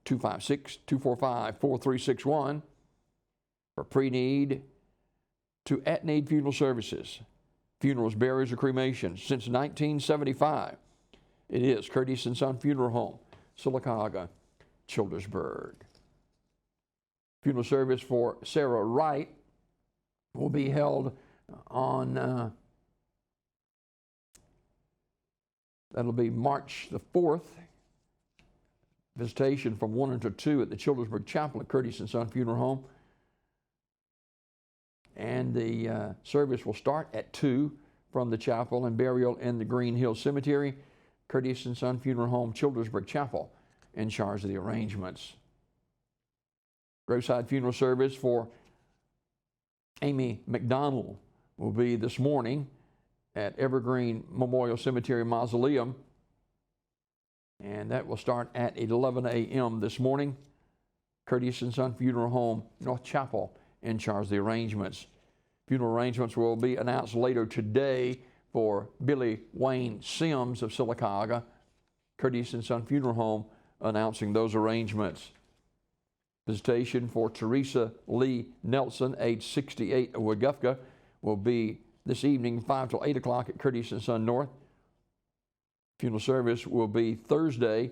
256-245-4361 for pre-need to at-need funeral services, funerals, burials, or cremations. Since 1975, it is Curtis & Son Funeral Home, Sylacauga, Childersburg. Funeral service for Sarah Wright will be held on, that'll be March the 4th. Visitation from 1 until 2 at the Childersburg Chapel at Curtis & Son Funeral Home. And the service will start at 2 from the chapel, and burial in the Green Hill Cemetery. Curtis & Son Funeral Home, Childersburg Chapel, in charge of the arrangements. Graveside funeral service for Amy McDonald will be this morning at Evergreen Memorial Cemetery Mausoleum, and that will start at 11 a.m. this morning. Curtis & Son Funeral Home, North Chapel, in charge of the arrangements. Funeral arrangements will be announced later today for Billy Wayne Sims of Sylacauga. Curtis & Son Funeral Home announcing those arrangements. Visitation for Teresa Lee Nelson, age 68, of Weguffka, will be this evening 5 till 8 o'clock at Curtis & Son North. Funeral service will be Thursday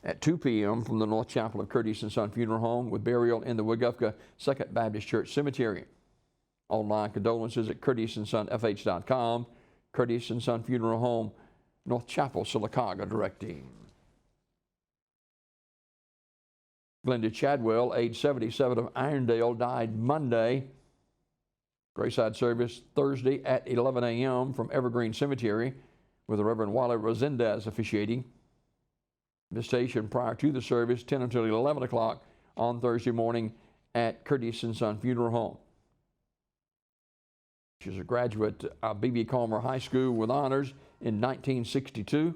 at 2 p.m. from the North Chapel of Curtis & Son Funeral Home, with burial in the Weguffka Second Baptist Church Cemetery. Online condolences at curtisonfh.com. Curtis & Son Funeral Home, North Chapel, Sylacauga, directing. Glenda Chadwell, age 77, of Irondale, died Monday. Graveside service Thursday at 11 a.m. from Evergreen Cemetery, with the Reverend Wally Resendez officiating. Visitation prior to the service, 10 until 11 o'clock on Thursday morning at Curtis & Son Funeral Home. She's a graduate of B.B. Calmer High School with honors in 1962.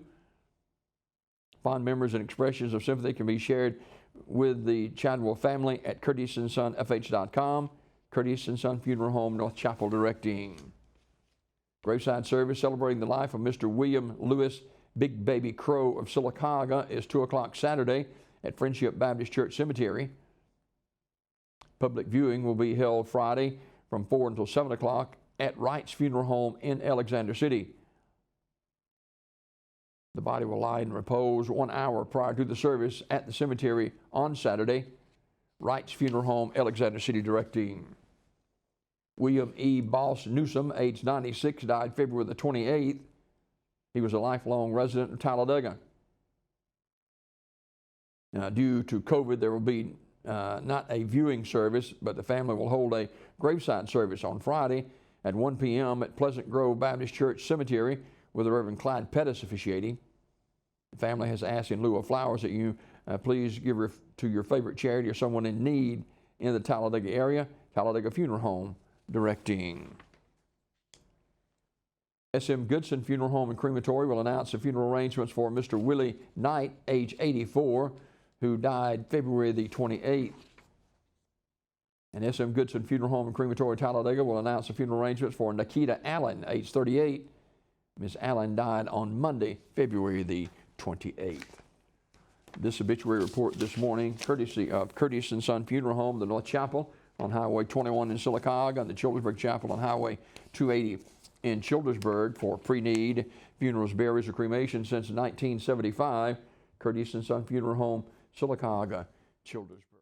Fond memories and expressions of sympathy can be shared with the Chadwell family at curtisonfh.com. Curtis & Son Funeral Home, North Chapel, directing. Graveside service celebrating the life of Mr. William Lewis Big Baby Crow of Sylacauga is 2 o'clock Saturday at Friendship Baptist Church Cemetery. Public viewing will be held Friday from 4 until 7 o'clock at Wright's Funeral Home in Alexander City. The body will lie in repose 1 hour prior to the service at the cemetery on Saturday. Wright's Funeral Home, Alexander City, directing. William E. Boss Newsom, age 96, died February the 28th. He was a lifelong resident of Talladega. Now, due to COVID, there will be not a viewing service, but the family will hold a graveside service on Friday at 1 p.m. at Pleasant Grove Baptist Church Cemetery, with the Reverend Clyde Pettis officiating. The family has asked, in lieu of flowers, that you please give to your favorite charity or someone in need in the Talladega area. Talladega Funeral Home, directing. S.M. Goodson Funeral Home and Crematory will announce the funeral arrangements for Mr. Willie Knight, age 84, who died February the 28th. And S.M. Goodson Funeral Home and Crematory, Talladega, will announce the funeral arrangements for Nikita Allen, age 38. Ms. Allen died on Monday, February the 28th. This obituary report this morning, courtesy of Curtis & Son Funeral Home, the North Chapel on Highway 21 in Sylacauga, and the Childersburg Chapel on Highway 280 in Childersburg for pre-need funerals, burials, or cremation since 1975. Curtis & Son Funeral Home, Sylacauga, Childersburg.